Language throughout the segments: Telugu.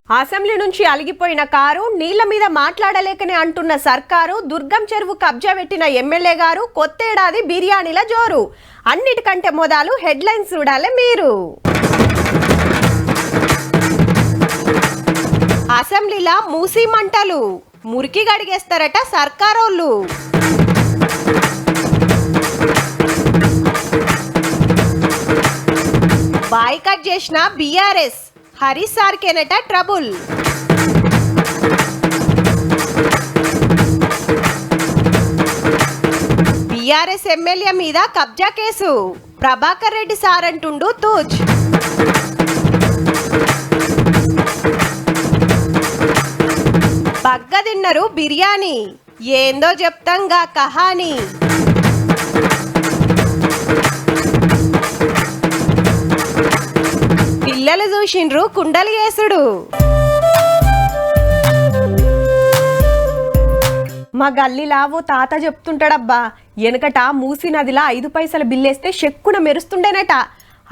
అసెంబ్లీ నుంచి అలిగిపోయిన కారు నీళ్ల మీద మాట్లాడలేకనే అంటున్న సర్కారు దుర్గం చెరువు కబ్జా పెట్టిన ఎమ్మెల్యే గారు కొత్తేడాది బిర్యానీల జోరు అన్నిటికంటే మొదలు హెడ్లైన్స్ చూడాలి మీరు. అసెంబ్లీలా మూసి మంటలు మురికి గడిగేస్తారట సర్కారోళ్ళు. బాయ్కాట్ చేసిన బీఆర్ఎస్ హరీష్ సార్కేనట ట్రబుల్. బీఆర్ఎస్ ఎమ్మెల్యే మీద కబ్జా కేసు ప్రభాకర్ రెడ్డి సార్ అంటుండు తూచ్. బగ్గ తిన్నరు బిర్యానీ ఏందో చెప్తాంగా కహానీ. పిల్లలు చూసిండ్రు కుండలు చేసుడు. మా గల్లీలా ఓ తాత చెప్తుంటాడబ్బా, వెనకట మూసి నదిలా 5 పైసల బిల్లేస్తే చెక్కున మెరుస్తుండేనట.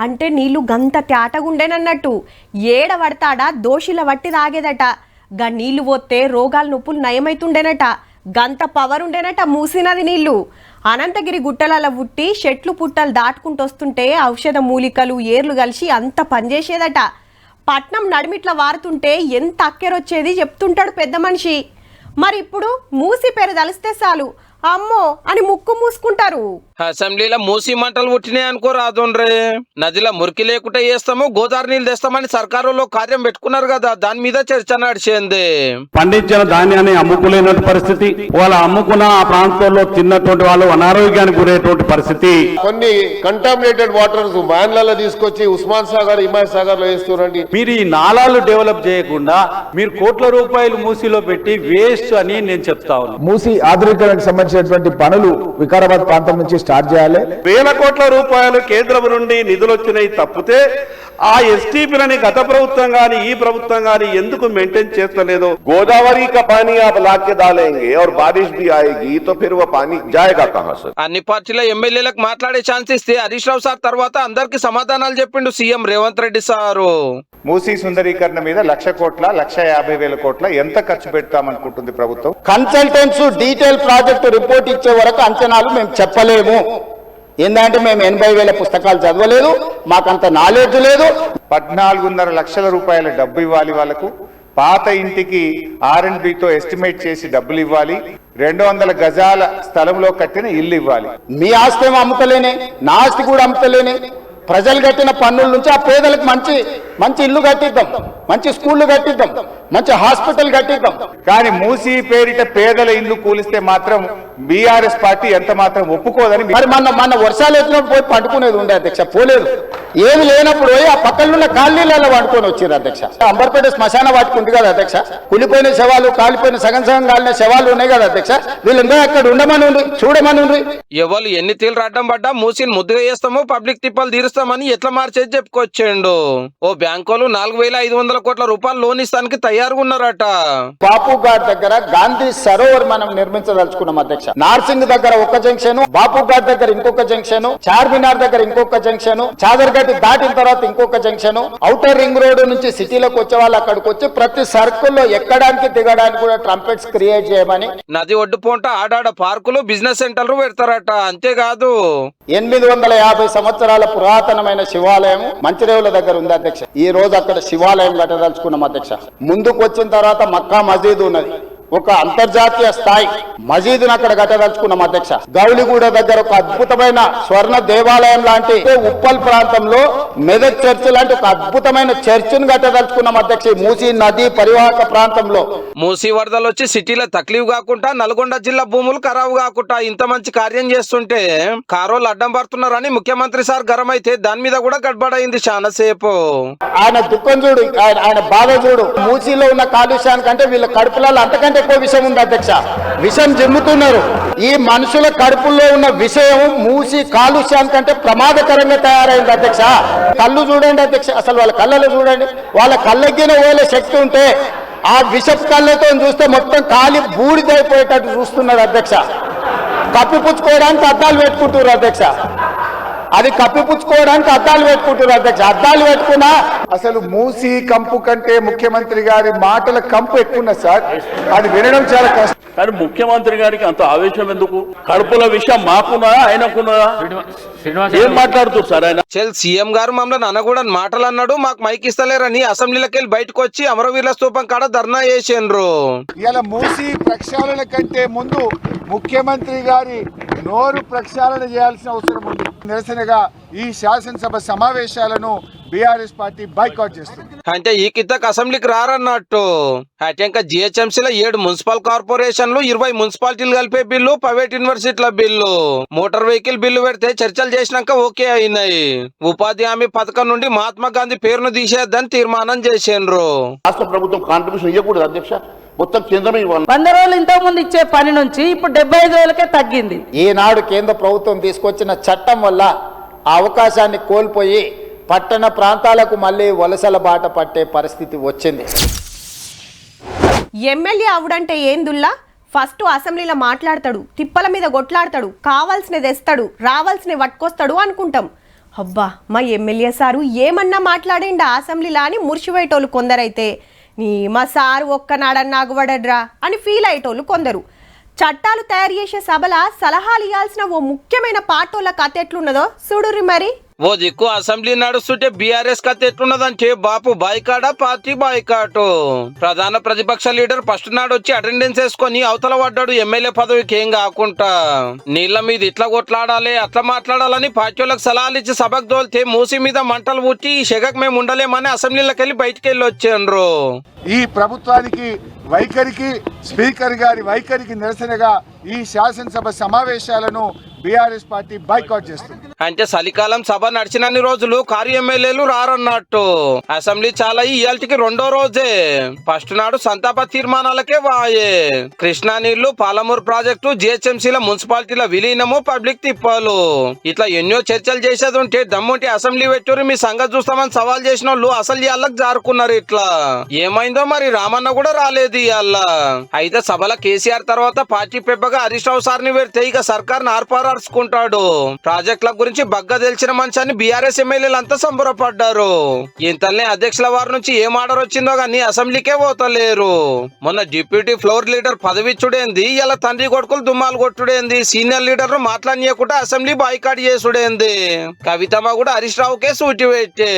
అంటే నీళ్లు గంత తేటగుండేనన్నట్టు. ఏడ పడతాడా దోషిల వట్టి తాగేదట. గా నీళ్లు పోతే రోగాల నొప్పులు నయమైతుండేనట. గంత పవర్ ఉండేనట మూసినది నీళ్లు. అనంతగిరి గుట్టల పుట్టి చెట్లు పుట్టలు దాటుకుంటూ వస్తుంటే ఔషధ మూలికలు ఏర్లు కలిసి అంత పనిచేసేదట. పట్నం నడిమిట్ల వారుతుంటే ఎంత అక్కెరొచ్చేది చెప్తుంటాడు పెద్ద మనిషి. మరి ఇప్పుడు మూసి పేరు తలిస్తే చాలు అమ్మో అని ముక్కు మూసుకుంటారు. అసెంబ్లీలో మూసి మంటలు పుట్టినాయి అనుకో రాదుండ్రే. నదిలో మురికి లేకుండా చేస్తాము, గోదావరి నీళ్ళు తెస్తామని సర్కారులో కార్యం పెట్టుకున్నారు కదా, దాని మీద చర్చ నడిచింది. పండించిన ధాన్యాన్ని అమ్ముకోలేనటువంటి పరిస్థితి, వాళ్ళు అమ్ముకున్న ఆ ప్రాంతంలో తిన్నటువంటి వాళ్ళు అనారోగ్యానికి గురేటువంటి పరిస్థితి. కొన్ని కంటామినేటెడ్ వాటర్స్ వ్యాన్లలో తీసుకొచ్చి ఉస్మాన్ సాగర్, హిమాయత్ సాగర్ లో వేస్తున్నారండి. మీరు ఈ నాలాలు డెవలప్ చేయకుండా మీరు కోట్ల రూపాయలు మూసిలో పెట్టి వేస్ట్ అని నేను చెప్తా ఉన్నాను. మూసి ఆధునీకరణకు సంబంధించినటువంటి పనులు వికారాబాద్ ప్రాంతం నుంచి స్టార్ట్ చేయాలి. 1000 కోట్ల రూపాయలు కేంద్రం నుండి నిధులు వచ్చినాయి తప్పితే ఆ ఎస్టీపీలని గత ప్రభుత్వం గాని ఈ ప్రభుత్వం గాని ఎందుకు మెయింటైన్ చేస్తలేదు? गोदावरी का पानी आप ला के डालेंगे और बारिश भी आएगी तो फिर वो पानी जाएगा कहां से? అన్ని పార్టీల ఎమ్మెల్యేలకు మాట్లాడే ఛాన్స్ ఇస్తే హరీష్ రావు సార్ తర్వాత అందరికి సమాధానాలు చెప్పిండు సీఎం రేవంత్ రెడ్డి సారు. మూసీ సుందరీకరణ మీద 1,00,000 కోట్ల 1,50,000 కోట్ల ఎంత ఖర్చు పెడతామనుకుంటుంది ప్రభుత్వం? కన్సల్టెంట్స్ డీటెయిల్ ప్రాజెక్టు రిపోర్ట్ ఇచ్చే వరకు అంచనాలు మేము చెప్పలేము. ఏంటంటే మేము 80,000 పుస్తకాలు చదవలేదు, మాకంత నాలెడ్జ్ లేదు. 14.5 లక్షల రూపాయల డబ్బు ఇవ్వాలి వాళ్ళకు. పాత ఇంటికి R&Bతో ఎస్టిమేట్ చేసి డబ్బులు ఇవ్వాలి. 200 గజాల స్థలంలో కట్టిన ఇల్లు ఇవ్వాలి. మీ ఆస్తి ఏమో అమ్ముతలేనే, నా ఆస్తి కూడా అమ్ముతలేనే. ప్రజలు కట్టిన పన్నుల నుంచి ఆ పేదలకు మంచి మంచి ఇల్లు కట్టిద్దాం, మంచి స్కూళ్లు కట్టిద్దాం, మంచి హాస్పిటల్ కట్టిద్దాం. కానీ మూసీ పేరిట పేదల ఇల్లు కూలిస్తే మాత్రం బీఆర్ఎస్ పార్టీ ఎంత మాత్రం ఒప్పుకోదని. మరి మన వర్షాలు వచ్చినప్పుడు పోయి పండుకునేది ఉండే అధ్యక్ష, పోలేదు. ఏమి లేనప్పుడు పోయి ఆ పక్కన కాలనీలలో వండుకొని వచ్చారు అధ్యక్ష. అంబర్పేట శ్మశాన వాటికి ఉంది కదా అధ్యక్ష, కులిపోయిన శవాలు, కాలిపోయిన సగం సగం కాలిన శవాలు ఉన్నాయి కదా అధ్యక్ష. వీళ్ళందరూ అక్కడ ఉండమని ఉండ్రి, చూడమని ఉండ్రి. ఎవరు ఎన్ని తీరు అడ్డం పడ్డా మూసిని ముద్దుగా చేస్తాము, పబ్లిక్ తిప్పలు తీరుస్తామని ఎట్లా మార్చేది చెప్పుకొచ్చిండు. ఓ బ్యాంకులు 4,500 కోట్ల రూపాయలు లోన్ ఇస్తానికి తయారుగా ఉన్నారట. బాపు ఘాట్ దగ్గర గాంధీ సరోవర్ మనం నిర్మించదలుచుకున్నాం అధ్యక్ష. నార్సింగ్ దగ్గర ఒక జంక్షన్, బాపు ఘాట్ దగ్గర ఇంకొక జంక్షన్, చార్మినార్ దగ్గర ఇంకొక జంక్షన్, చాదర్గట్ దాటిన తర్వాత ఇంకొక జంక్షన్. ఔటర్ రింగ్ రోడ్ నుంచి సిటీలోకి వచ్చే వాళ్ళు అక్కడికి వచ్చి ప్రతి సర్కిల్ లో ఎక్కడానికి దిగడానికి కూడా ట్రంపెట్స్ క్రియేట్ చేయమని. నది ఒడ్డు పోంట ఆడాడ పార్కులు, బిజినెస్ సెంటర్లు పెడతారట. అంతేకాదు 850 సంవత్సరాల పురాతనమైన శివాలయం మంచిరేవుల దగ్గర ఉంది అధ్యక్ష. ఈ రోజు అక్కడ శివాలయం కట్టదలుచుకున్నాం అధ్యక్ష. ముందుకు వచ్చిన తర్వాత మక్కా మసీద్ ఉన్నది, ఒక అంతర్జాతీయ స్థాయి మసీదును అక్కడ కట్టదలుచుకున్నాం అధ్యక్ష. గౌలిగూడ దగ్గర ఒక అద్భుతమైన స్వర్ణ దేవాలయం లాంటి, ఉప్పల్ ప్రాంతంలో మెదక్ చర్చ్ లాంటి ఒక అద్భుతమైన చర్చిని కట్టదలుచుకున్నాం అధ్యక్ష. మూసీ నది పరివాహక ప్రాంతంలో మూసీ వరదలు వచ్చి సిటీలో తక్లీఫ్ కాకుండా, నల్గొండ జిల్లా భూములు ఖరాబు కాకుండా ఇంత మంచి కార్యం చేస్తుంటే కారోలు అడ్డం పడుతున్నారని ముఖ్యమంత్రి సార్ గరం అయితే దాని మీద కూడా గడ్బడైంది చాలా సేపు. ఆయన దుఃఖం చూడు, ఆయన బాధ చూడు. మూసీలో ఉన్న కాలుష్యానికంటే వీళ్ళ కడుపులలో అంతకంటే ఎక్కువ విషయం ఉంది అధ్యక్ష. విషం జిమ్ముతున్నారు. ఈ మనుషుల కడుపుల్లో ఉన్న విషయం మూసి కాలుష్యానికంటే ప్రమాదకరంగా తయారైంది అధ్యక్ష. కళ్ళు చూడండి అధ్యక్ష, అసలు వాళ్ళ కళ్ళలో చూడండి. వాళ్ళ కళ్ళగిన ఓలే శక్తి ఉంటే ఆ విషపు కళ్ళతో చూస్తే మొత్తం కాలి బూడిదైపోయేటట్టు చూస్తున్నారు అధ్యక్ష. కప్పిపుచ్చుకోవడానికి అద్దాలు పెట్టుకుంటున్నారు అధ్యక్ష. అది కప్పిపుచ్చుకోవడానికి అద్దాలు పెట్టుకుంటున్నారు అధ్యక్ష. అద్దాలు పెట్టుకున్నా అసలు మూసి కంపు కంటే ముఖ్యమంత్రి గారి మాటల కంపు ఎక్కువ సార్. అది వినడం చాలా కష్టం. కానీ ముఖ్యమంత్రి గారికి అంత ఆవేశం ఎందుకు? కడుపుల విషయం మాకున్నదా ఆయనకున్నదా? ఏం మాట్లాడుతున్నారు సార్ ఆయన? సీఎం గారు మమ్మల్ని అనకూడని మాటలు అన్నాడు, మాకు మైక్ ఇస్తలేరని అసెంబ్లీలోకి వెళ్ళి బయటకు వచ్చి అమరవీరుల స్తూపం కాడ ధర్నా చేసిండ్రు. ఇలా మూసి ప్రక్షాళన కంటే ముందు ముఖ్యమంత్రి గారి నోరు ప్రక్షాళన చేయాల్సిన అవసరం ఉంది. నిరసనగా ఈ శాసనసభ సమావేశాలను బీఆర్ఎస్ పార్టీ బైకాట్ చేస్తుంది. అంటే ఈ కిందకు అసెంబ్లీకి రారన్నట్టు. అంటే ఇంకా జిహెచ్ఎంసీలో 7 మున్సిపల్ కార్పొరేషన్లు, 20 మున్సిపాలిటీలు కలిపే బిల్లు, ప్రైవేట్ యూనివర్సిటీల బిల్లు, మోటార్ వెహికల్ బిల్లు పెడితే చర్చలు చేసినాక ఓకే అయినాయి. ఉపాధి హామీ పథకం నుండి మహాత్మా గాంధీ పేరును తీసేద్దని తీర్మానం చేసిండ్రు. రాష్ట్ర ప్రభుత్వం కాంట్రిబ్యూషన్ ఇవ్వకూడదు అధ్యక్ష, మొత్తం కేంద్రమే ఇవ్వాలి. 100 రోజులు ఇంతకు ముందు ఇచ్చే పని నుంచి ఇప్పుడు 75 రోజులకే తగ్గింది. ఈనాడు కేంద్ర ప్రభుత్వం తీసుకొచ్చిన చట్టం వల్ల ఆ అవకాశాన్ని కోల్పోయి పట్టణ ప్రాంతాలకు మళ్ళీ వలసల బాట పట్టే పరిస్థితి వచ్చింది. ఎమ్మెల్యే అవుడంటే ఏందుల్లా? ఫస్ట్ అసెంబ్లీలో మాట్లాడతాడు, తిప్పల మీద కొట్లాడతాడు, కావాల్సినది తెస్తాడు, రావాల్సినవి పట్టుకొస్తాడు అనుకుంటాం. అబ్బా మా ఎమ్మెల్యే సారు ఏమన్నా మాట్లాడిండా అసెంబ్లీలో అని మురిసిపోయేటోళ్ళు కొందరైతే, మా సారు ఒక్కనాడన్నా ఆగుపడడ్రా అని ఫీల్ అయ్యేటోళ్ళు కొందరు. చట్టాలు తయారు చేసే సభల సలహాలు ఇవ్వాల్సిన ఓ ముఖ్యమైన పార్టీల కథ ఎట్లున్నదో చూడుర్రి మరి. ఓ దిక్కు అసెంబ్లీ నడుస్తుంటే బీఆర్ఎస్ కథ ఎట్లున్నదంటే బాపు బాయ్కాడా పార్టీ బాయ్కాటు. ప్రధాన ప్రతిపక్ష లీడర్ ఫస్ట్ నాడు వచ్చి అటెండెన్స్ వేసుకొని అవతల పడ్డాడు ఎమ్మెల్యే పదవికి ఏం కాకుండా. నీళ్ల మీద ఇట్లా కొట్లాడాలి అట్లా మాట్లాడాలని పార్టీలకు సలహాలు ఇచ్చి సభకు తోలితే మూసి మీద మంటలు పుట్టి ఈ షెగకు మేము ఉండలేమని అసెంబ్లీలోకి వెళ్ళి బయటికి వెళ్ళి వచ్చారు. ఈ ప్రభుత్వానికి వైఖరికి, స్పీకర్ గారి వైఖరికి నిరసనగా ఈ శాసనసభ సమావేశాలను బీఆర్ఎస్ పార్టీ బైకాట్ చేస్తుంది. అంటే చలికాలం సభ నడిచినన్ని రోజులు కారు ఎమ్మెల్యేలు రారన్నట్టు. అసెంబ్లీ చాలా ఇయాల్టికి 2వ రోజే. ఫస్ట్ నాడు సంతాప తీర్మానాలకే వాయే. కృష్ణా నీళ్లు, పాలమూరు ప్రాజెక్టు, జిహెచ్ఎంసీల మున్సిపాలిటీల విలీనము, పబ్లిక్ తిప్పాలు, ఇట్లా ఎన్నో చర్చలు చేసేది ఉంటే దమ్ముంటే అసెంబ్లీ పెట్టుకుని మీ సంగతి చూస్తామని సవాల్ చేసిన వాళ్ళు అసలు ఇళ్ళకి జారుకున్నారు. ఇట్లా ఏమైందో మరి రామన్న కూడా రాలేదు ఇవాళ. అయితే సభల కేసీఆర్ తర్వాత పార్టీ పెద్దగా హరీష్ రావు సార్ని పెడితే ఇక సర్కార్ నార్పారార్చుకుంటాడు. ప్రాజెక్టుల గురించి బగ్గ తెలిసిన మనిషిని బీఆర్ఎస్ ఎమ్మెల్యేలు అంతా సంబరపడ్డారు. ఇంతలనే అధ్యక్షుల వారి నుంచి ఏం ఆర్డర్ వచ్చిందో గానీ అసెంబ్లీకే పోతలేరు. మొన్న డిప్యూటీ ఫ్లోర్ లీడర్ పదవిచ్చుడేంది, ఇలా తండ్రి కొడుకులు దుమ్మాలు కొట్టుడేంది, సీనియర్ లీడర్ మాట్లాడనీయకుండా అసెంబ్లీ బాయ్కాట్ చేసుడేంది. కవితమ్మ కూడా హరీష్ రావుకే సూటి పెట్టే.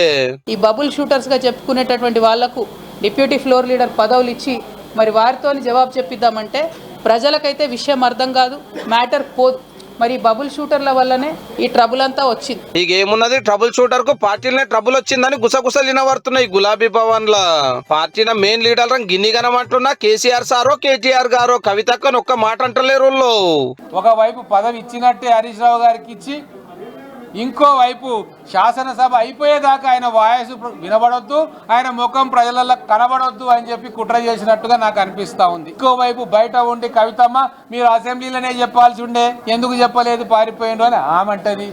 ఈ బబుల్ షూటర్స్ గా చెప్పుకునేటటువంటి వాళ్లకు డిప్యూటీ ఫ్లోర్ లీడర్ పదవులు ఇచ్చి మరి వారితో జవాబు చెప్పిద్దామంటే ప్రజలకైతే విషయం అర్థం కాదు, మ్యాటర్ పోదు. మరి బబుల్ షూటర్ల వల్లనే ఈ ట్రబుల్ అంతా వచ్చింది. ఇక ఏమున్నది, ట్రబుల్ షూటర్ కు పార్టీలనే ట్రబుల్ వచ్చిందని గుసగుసలు వినబడుతున్నాయి గులాబీ భవన్ లా. పార్టీల మెయిన్ లీడర్ గిన్ని గనమంటున్నా కేసీఆర్ సారో కేటీఆర్ గారో కవితక్కని ఒక్క మాట అంటలేరు. ఒకవైపు పదవి ఇచ్చినట్టే హరీష్ రావు గారికి ఇచ్చి, ఇంకోవైపు శాసనసభ అయిపోయేదాకా ఆయన వాయిస్ వినబడొద్దు, ఆయన ముఖం ప్రజలలో కనబడొద్దు అని చెప్పి కుట్ర చేసినట్టుగా నాకు అనిపిస్తా ఉంది. ఇంకోవైపు బయట ఉండి కవితమ్మ మీరు అసెంబ్లీలోనే చెప్పాల్సి ఉండే, ఎందుకు చెప్పలేదు పారిపోయిండు అని ఆమంటది.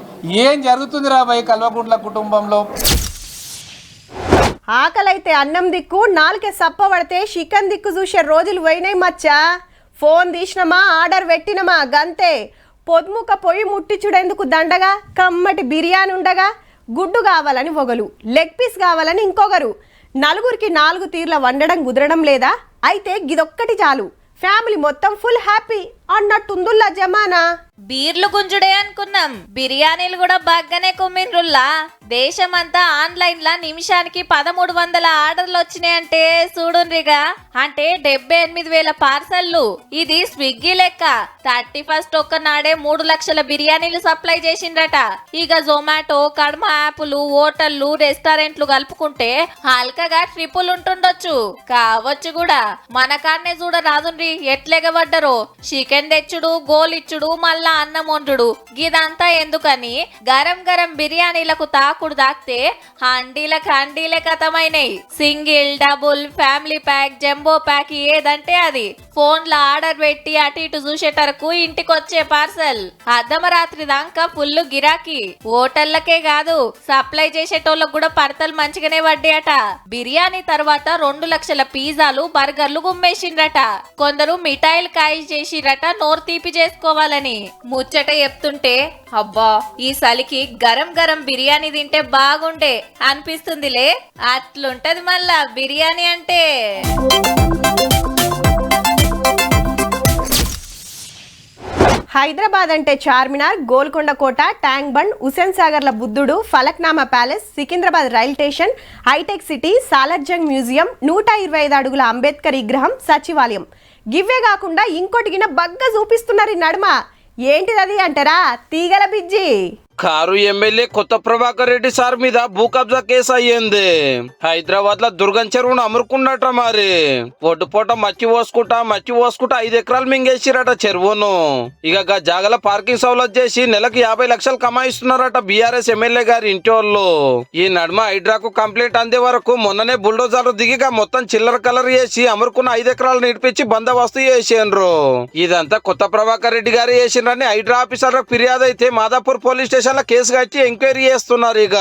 ఏం జరుగుతుంది రాబోయే కల్వకుంట్ల కుటుంబంలో? ఆకలైతే అన్నం దిక్కు, నాలుకే సప్ప పడితే చికెన్ దిక్కు చూసే రోజులు పోయినాయి మచ్చా. ఫోన్ తీసినమా, ఆర్డర్ పెట్టినమా గంతే. పొద్దుముక పొయ్యి ముట్టించుడెందుకు దండగా, కమ్మటి బిర్యానీ ఉండగా గుడ్డు కావాలని ఒకరు, లెగ్ పీస్ కావాలని ఇంకొకరు, నలుగురికి 4 తీర్ల వండడం కుదరడం లేదా? అయితే గిదొక్కటి చాలు, ఫ్యామిలీ మొత్తం ఫుల్ హ్యాపీ అన్నట్టుందుల్లా జమానా. బీర్లు గుంజుడే అనుకున్నాం, బిర్యానీలు కూడా బాగానే కుమ్మిన్రుల్లా. దేశమంతా ఆన్లైన్ లా నిమిషానికి 1300 ఆర్డర్లు వచ్చినాయంటే చూడుండ్రిగా. అంటే 78,000 పార్సల్లు. ఇది స్విగ్గీ లెక్క. 31st ఒక్కనాడే 3 లక్షల బిర్యానీలు సప్లై చేసిండ్రట. ఇక జొమాటో, కర్మ యాప్లు, హోటళ్లు, రెస్టారెంట్లు కలుపుకుంటే హల్కగా ట్రిపుల్ ఉంటుండొచ్చు, కావచ్చు కూడా. మన కాడనే చూడ రాదుండ్రి ఎట్లెగబడ్డరో. చికెన్ తెచ్చుడు, గోలిచ్చుడు, మళ్ళా అన్నం వండుడు, గిదంతా ఎందుకని గరం గరం బిర్యానీలకు తాకుడు తాకితే హండీలే కథమైనాయి. Single, double, family pack, jumbo pack ఏదంటే అది. ఫోన్లో ఆర్డర్ పెట్టి అటు ఇటు చూసేటరకు ఇంటికొచ్చే పార్సల్. అర్ధమరాత్రి దాకా ఫుల్ గిరాకీ. హోటళ్లకే కాదు, సప్లై చేసేటోళ్ళకు కూడా పడతలు మంచిగానే పడ్డాయట. బిర్యానీ తర్వాత 2 లక్షల పిజ్జాలు, బర్గర్లు గుమ్మేసిండ్రట. కొందరు మిఠాయిలు కాయ చేసిరట. తాగాలట నోరు తీపి చేసుకోవాలని. ముచ్చట చెప్తుంటే అబ్బా ఈ చలికి గరం గరం బిర్యానీ తింటే బాగుండే అనిపిస్తుందిలే. అట్లుంటది మళ్ళా బిర్యానీ అంటే. హైదరాబాద్ అంటే చార్మినార్, గోల్కొండ కోట, ట్యాంక్ బండ్, హుసేన్ సాగర్ల బుద్ధుడు, Falaknuma palace, Secunderabad rail station, హైటెక్ సిటీ, సాలార్జంగ్ మ్యూజియం, 125 అడుగుల అంబేద్కర్ విగ్రహం, సచివాలయం. గివ్వే కాకుండా ఇంకోటిగిన బగ్గ చూపిస్తున్నారు ఈ నడుమ. ఏంటిదది అంటారా? తీగల బిజ్జి. కారు ఎమ్మెల్యే కొత్త ప్రభాకర్ రెడ్డి సార్ మీద భూ కబ్జా కేసు అయ్యింది. హైదరాబాద్ లో దుర్గం చెరువును అమ్ముకున్నట. మరి ఒడ్డుపోట మచ్చి పోసుకుంటా 5 ఎకరాలు మింగేసిరట చెరువును. ఇక జాగల పార్కింగ్ సౌలత్ చేసి నెలకు 50 లక్షలు కమాయిస్తున్నారట బీఆర్ఎస్ ఎమ్మెల్యే గారి ఇంటి వాళ్ళు. ఈ నడుమ హైడ్రాకు కంప్లైంట్ అందే వరకు మొన్ననే బుల్డోజర్ దిగిగా మొత్తం చిల్లర కలర్ చేసి అమ్ముకున్న 5 ఎకరాలు నిడిపించి బందోబస్తు చేసిండ్రు. ఇదంతా కొత్త ప్రభాకర్ రెడ్డి గారు చేసిండ్రని హైడ్రా ఆఫీసర్లకు ఫిర్యాదు అయితే మాదాపూర్ పోలీస్ స్టేషన్ కేసు కట్టి ఎంక్వైరీ చేస్తున్నారు. ఇక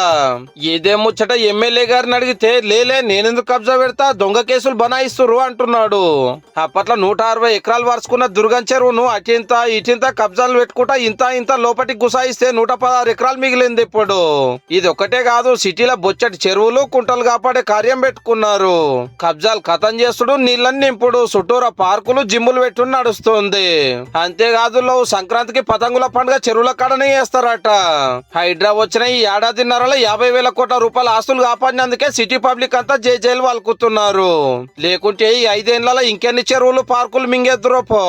ఇదే ముచ్చట ఎమ్మెల్యే గారిని అడిగితే లేలే నేనెందుకు కబ్జా పెడతా, దొంగ కేసులు బనాయిస్తురు అంటున్నాడు. అప్పట్లో 160 ఎకరాలు వరుసుకున్న దుర్గం చెరువును అటింత ఇటింత కబ్జాలు పెట్టుకుంటా ఇంత లోపటికి గుసాయిస్తే 116 ఎకరాలు మిగిలింది. ఇప్పుడు ఇది ఒకటే కాదు, సిటీలో బొచ్చటి చెరువులు కుంటలు కాపాడే కార్యం పెట్టుకున్నారు. కబ్జాలు కథం చేస్తుడు, నీళ్ళని నింపుడు, చుట్టూరా పార్కులు జిమ్ములు పెట్టు నడుస్తుంది. అంతేకాదు సంక్రాంతికి పతంగుల పండుగ చెరువుల కాడనే చేస్తారట. హైడ్రా వచ్చిన ఈ ఏడాదిన్నరలో 50,000 కోట్ల రూపాయల ఆస్తులు కాపాడినందుకే సిటీ పబ్లిక్ అంతా జైలు వలుకుతున్నారు. లేకుంటే ఈ 5 ఏళ్లలో ఇంకెన్ని చెరువులు పార్కులు మింగేద్దురోపో.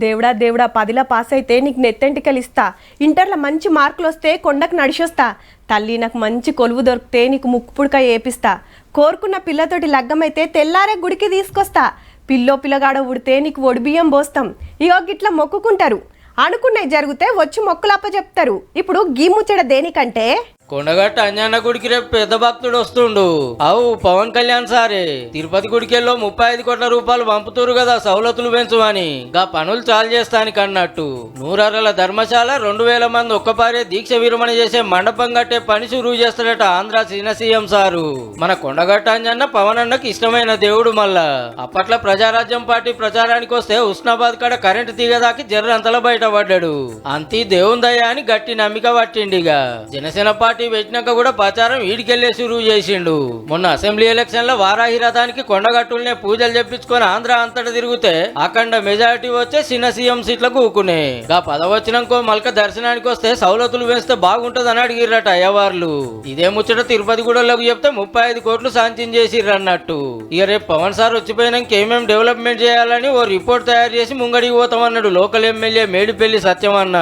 దేవుడా 10ల పాస్ అయితే నీకు నెత్తెంటికలు ఇస్తా. ఇంటర్లో మంచి మార్కులు వస్తే కొండకు నడిచొస్తా. తల్లి నాకు మంచి కొలువు దొరికితే నీకు ముక్కుపుడక ఏపిస్తా. కోరుకున్న పిల్లతోటి లగ్గమైతే తెల్లారే గుడికి తీసుకొస్తా. పిల్లగాడ ఉడితే నీకు ఒడిబియ్యం పోస్తాం. ఇగో గిట్లా మొక్కుకుంటారు. అనుకున్నవి జరిగితే వచ్చి మొక్కులప్ప చెప్తారు. ఇప్పుడు గీ ముచ్చట దేనికంటే కొండగట్ట అంజన్న గుడికి రేపు పెద్ద భక్తుడు వస్తుండు. అవు పవన్ కళ్యాణ్ సారే తిరుపతి గుడికెళ్ళో 35 కోట్ల రూపాయలు పంపుతురు కదా సౌలతులు పెంచుమని. గా పనులు చాలు చేస్తానికి అన్నట్టు 100 ధర్మశాల 2000 మంది ఒక్కపారే దీక్ష విరమణ చేసే మండపం కట్టే పని సురువు చేస్తాడట ఆంధ్ర చిన్న సీఎం సారు. మన కొండగట్ట అంజన్న పవన్ అన్నకి ఇష్టమైన దేవుడు. మళ్ళా అప్పట్లో ప్రజారాజ్యం పార్టీ ప్రచారానికి వస్తే హుస్నాబాద్ కాడ కరెంటు తీగదాకి జర్రంతలా బయటపడ్డాడు. అంతీ దేవుని దయ అని గట్టి నమ్మిక పట్టిండిగా. జనసేన పార్టీ పెట్టినాక కూడా ప్రచారం ఈడికెళ్లే సురువు చేసిండు. మొన్న అసెంబ్లీ ఎలక్షన్ లో వారాహి రథానికి కొండగట్టుల్నే పూజలు చెప్పించుకొని ఆంధ్ర అంతటా తిరిగితే అఖండ మెజారిటీ వచ్చే చిన్న సీఎం సీట్లకు ఊకునే. గా పదవచ్చినాకో మల్క దర్శనానికి వస్తే సౌలతులు వేస్తే బాగుంటదని అడిగిర్రట అయ్యవార్లు. ఇదే ముచ్చట తిరుపతి గూడలోకి చెప్తే 35 కోట్లు సాంక్షన్ చేసిర్రన్నట్టు. ఇక రేపు పవన్ సార్ వచ్చిపోయినాక ఏమేం డెవలప్మెంట్ చేయాలని ఓ రిపోర్ట్ తయారు చేసి ముంగడికి పోతామన్నాడు లోకల్ ఎమ్మెల్యే మేడిపల్లి సత్యమన్న.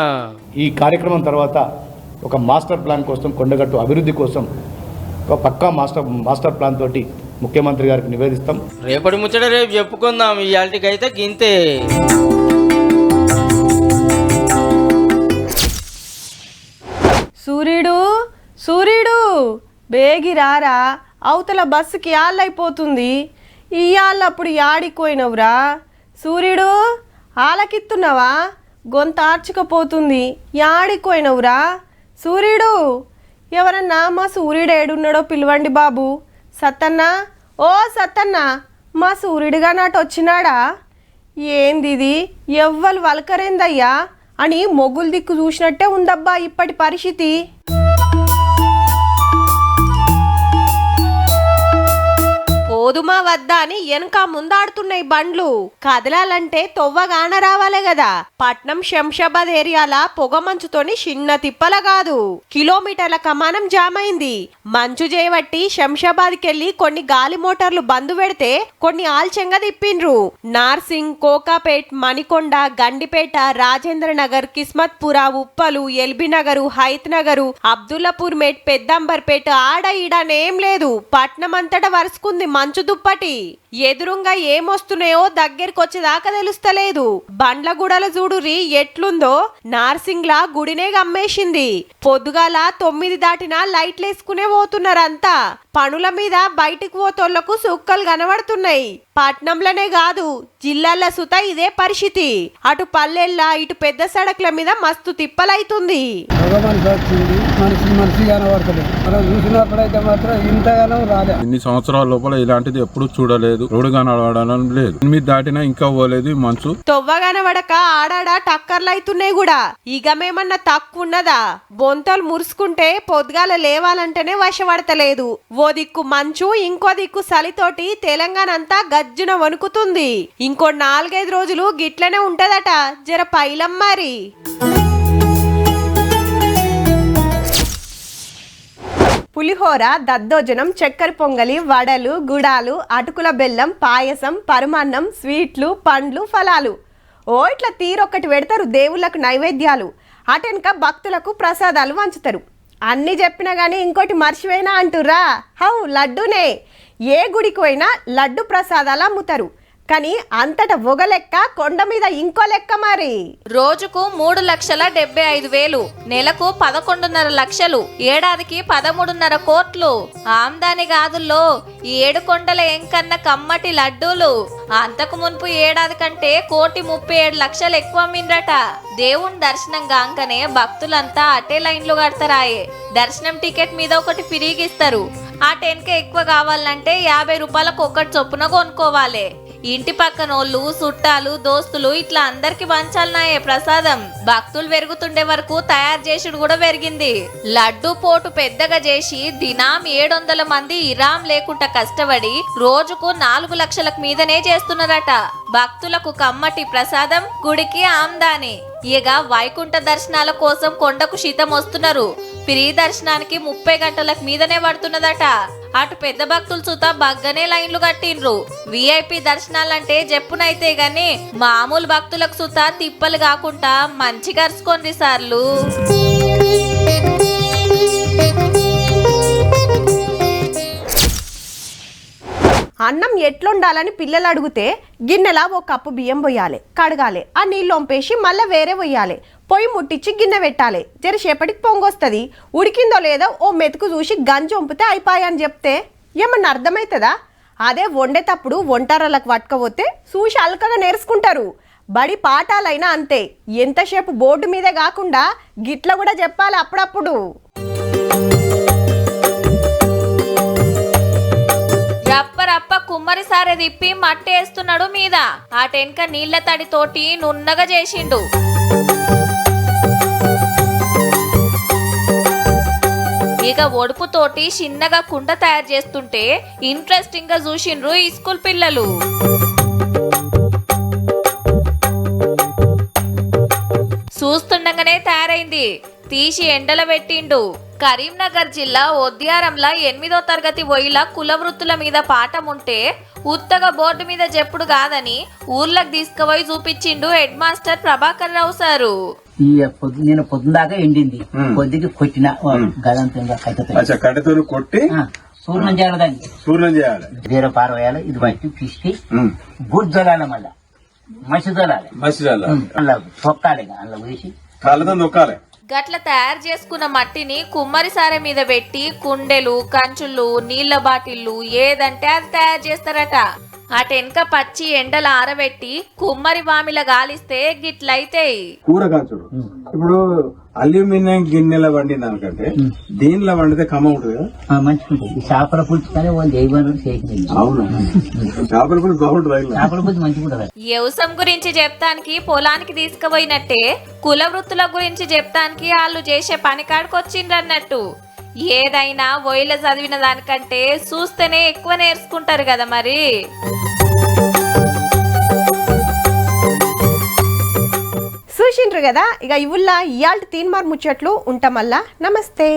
ఈ కార్యక్రమం తర్వాత ఒక మాస్టర్ ప్లాన్ కోసం కొండగట్టు అభివృద్ధి కోసం ఒక పక్కా మాస్టర్ ప్లాన్ తోటి ముఖ్యమంత్రి గారికి నివేదిస్తాం. రేపటి ముచ్చట రేపు చెప్పుకుందాం. ఇయాల్టికైతే గింతే. సూర్యుడు బేగి రారా, అవతల బస్సుకి యాళ్ళైపోతుంది. ఇయాళ్ళప్పుడు యాడిపోయినవురా సూర్యుడు? ఆలకిత్తున్నావా? గొంతార్చుకపోతుంది. యాడిపోయినవురా సూర్యుడు? ఎవరన్నా మా సూర్యుడు ఏడున్నాడో పిలవండి బాబు. సత్తన్న, ఓ సత్తన్న, మా సూర్యుడిగా నాటు వచ్చినాడా? ఏందిది ఎవ్వరు వలకరేందయ్యా అని మొగ్గులు దిక్కు చూసినట్టే ఉందబ్బా ఇప్పటి పరిస్థితి. పోదుమా వద్దా అని వెనక ముందాడుతున్నాయి బండ్లు. కదలాలంటే తొవ్వగాన రావాలే కదా. పట్నం శంషాబాద్ ఏరియాల పొగ మంచుతోని చిన్న తిప్పల కాదు, కిలోమీటర్ల కమానం జామ్ అయింది. మంచు చేయబట్టి శంషాబాద్కెళ్ళి కొన్ని గాలి మోటార్లు బంద్ పెడితే కొన్ని ఆల్చెంగా తిప్పిండ్రు. నార్సింగ్, కోకాపేట్, మణికొండ, గండిపేట, రాజేంద్ర నగర్, కిస్మత్పుర, ఉప్పలు, ఎల్బీ నగరు, హైత్ నగరు, అబ్దుల్లాపూర్ మేట్, పెద్దంబర్పేట ఆడ ఈడనేం లేదు. పట్నం అంతటా వరుసుకుంది మంచు దుప్పటి. ఎదురుంగా ఏమొస్తున్నాయో దగ్గరికి వచ్చేదాకా తెలుస్తలేదు. బండ్ల గుడల చూడురి ఎట్లుందో. నార్సింగ్లా గుడినే గమ్మేసింది. పొద్దుగాల 9 దాటినా లైట్లేసుకునే పోతున్నారంతా. పనుల మీద బయటికి పోతోళ్లకు సుక్కలు కనబడుతున్నాయి. పట్నంలోనే కాదు జిల్లాల సుత ఇదే పరిస్థితి. అటు పల్లెల్ల ఇటు పెద్ద సడక్ల మీద మస్తు తిప్పలైతుంది. ఇన్ని సంవత్సరాల లోపల ఇలాంటిది ఎప్పుడు చూడలేదు. రోడ్డు కనబడడం లేదు, 8 దాటినా ఇంకా పోలేదు మంచు. తొవ్వ కనబడక ఆడాడ టక్కర్లు అవుతున్నాయి కూడా. ఇగమేమన్నా తక్కువ ఉన్నదా? బొంతలు మురుసుకుంటే పొద్దుగాల లేవాలంటేనే వశపడతలేదు. ఓ దిక్కు మంచు, ఇంకో దిక్కు చలితోటి తెలంగాణ అంతా గజ్జున వణుకుతుంది. ఇంకో 4-5 రోజులు గిట్లనే ఉంటదట. జర పైలం మరి. పులిహోర, దద్దోజనం, చక్కెర పొంగలి, వడలు, గుడాలు, అటుకుల బెల్లం, పాయసం, పరమాన్నం, స్వీట్లు, పండ్లు, ఫలాలు. ఓ ఇట్లా తీరొక్కటి పెడతారు దేవుళ్ళకు నైవేద్యాలు. అటెనక భక్తులకు ప్రసాదాలు వంచుతారు. అన్నీ చెప్పినా కానీ ఇంకోటి మర్చిపోయినా అంటుర్రా. హౌ లడ్డూనే. ఏ గుడికి పోయినా లడ్డు ప్రసాదాలు అమ్ముతారు. కానీ అంతట ఒక లెక్క, కొండ మీద ఇంకో లెక్క మరి. రోజుకు 3,75,000, నెలకు 11.5 లక్షలు, ఏడాదికి 13.5 కోట్లు. ఆమ్దాని గాదుల్లో ఈ 7 కొండల ఎంకన్న కమ్మటి లడ్డూలు. అంతకు మున్పు ఏడాది కంటే 1,37 లక్షలు ఎక్కువ అమ్మిండ్రట. దేవుని దర్శనం గాంకనే భక్తులంతా అటే లైన్లు కడతారాయే. దర్శనం టికెట్ మీద ఒకటి ఫిరీగిస్తారు. ఆ 10K ఎక్కువ కావాలంటే 50 రూపాయలకు ఒకటి చొప్పున కొనుక్కోవాలి. ఇంటి పక్కనోళ్ళు, చుట్టాలు, దోస్తులు ఇట్లా అందరికి పంచాలనాయే ప్రసాదం. భక్తులు పెరుగుతుండే వరకు తయారు చేసుడు కూడా పెరిగింది. లడ్డు పోటు పెద్దగా చేసి దినం 700 మంది ఇరాం లేకుండా కష్టపడి రోజుకు 4 లక్షలకు మీదనే చేస్తున్నారట. భక్తులకు కమ్మటి ప్రసాదం, గుడికి ఆమ్దాని. ఇక వైకుంఠ దర్శనాల కోసం కొండకు శీతం వస్తున్నారు. ఫ్రీ దర్శనానికి 30 గంటలకు మీదనే పడుతున్నదట. అటు పెద్ద భక్తులు చూత బగ్గనే లైన్లు కట్టిండ్రు. విఐపి దర్శనాలంటే చెప్పునైతే గాని మామూలు భక్తులకు చూత తిప్పలు కాకుండా మంచి కరుచుకోండి సార్లు. అన్నం ఎట్లుండాలని పిల్లలు అడిగితే గిన్నెలా ఓ కప్పు బియ్యం పోయాలి, కడగాలి, ఆ నీళ్ళు వంపేసి మళ్ళీ వేరే పోయాలి, పొయ్యి ముట్టించి గిన్నె పెట్టాలి. జరసేపటికి పొంగొస్తుంది. ఉడికిందో లేదో ఓ మెతుకు చూసి గంజి వంపితే అయిపోయాని చెప్తే ఏమన్నా అర్థమవుతుందా? అదే వండేటప్పుడు వంటరాలకు పట్టుకపోతే చూసి అల్కగా నేర్చుకుంటారు. బడి పాఠాలైనా అంతే. ఎంతసేపు బోర్డు మీదే కాకుండా గిట్ల కూడా చెప్పాలి అప్పుడప్పుడు. రప్ప కుమ్మరి సారే తిప్పి మట్టి వేస్తున్నాడు మీద. ఆ టెన్క నీళ్ల తడితోటి నున్నగా చేసిండు. ఇక ఒడుపుతోటి చిన్నగా కుండ తయారు చేస్తుంటే ఇంట్రెస్టింగ్ గా చూసిండ్రు ఈ స్కూల్ పిల్లలు. చూస్తుండగానే తయారైంది. తీసి ఎండల పెట్టిండు. కరీంనగర్ జిల్లా ఒద్యారంలా 8వ తరగతి పోయిలా కుల వృత్తుల మీద పాఠం ఉంటే ఉత్తగా బోర్డు మీద చెప్పుడు కాదని ఊర్లకు తీసుకుపోయి చూపించిండు head master Prabhakar Rao sir. నేను పొద్దుదాకా ఎండింది, పొద్దుకి కొట్టిన కట్టెతో కొట్టి సూర్ణం చేయాలి, దాన్ని సూర్ణం చేయాలి, వేరే పారవేయాలి. ఇది బట్టి పిసికి బూట్ జొలాలి, మళ్ళా మసి జొలాలి, మళ్ళా తొక్కాలి, అందులో వేసి కాళ్ళతో నొక్కాలి. గట్ల తయారు చేసుకున్న మట్టిని కుమ్మరి సారె మీద పెట్టి కుండెలు, కంచులు, నీళ్ల బాటిళ్లు ఏదంటే అది తయారు చేస్తారట. అటెనక పచ్చి ఎండలు ఆరబెట్టి కుమ్మరి వామిల గాలిస్తే గిట్లయితాయి. కూర కాచుడు ఇప్పుడు అల్యూమినియం గిన్నెల వండిన దానికంటే దీనిలో వండితే కమ్మ ఉంటుంది కదా, మంచిగా చేపల పులుసు కానీ అవును చేపల పులుసు బాగుంటుంది, చేపల పులుసు మంచిగా. వ్యవసాయం గురించి చెప్తానికి పొలానికి తీసుకుపోయినట్టే కుల వృత్తుల గురించి చెప్తానికి వాళ్ళు చేసే పని కాడికొచ్చిండ్రన్నట్టు. ఏదైనా వయల చదివిన దానికంటే చూస్తేనే ఎక్కువ నేర్చుకుంటారు కదా మరి. చూసిండ్రు కదా. ఇక ఇవుల్లా ఇయాల్టి తీన్మార్ ముచ్చట్లు ఉంటామల్లా. నమస్తే.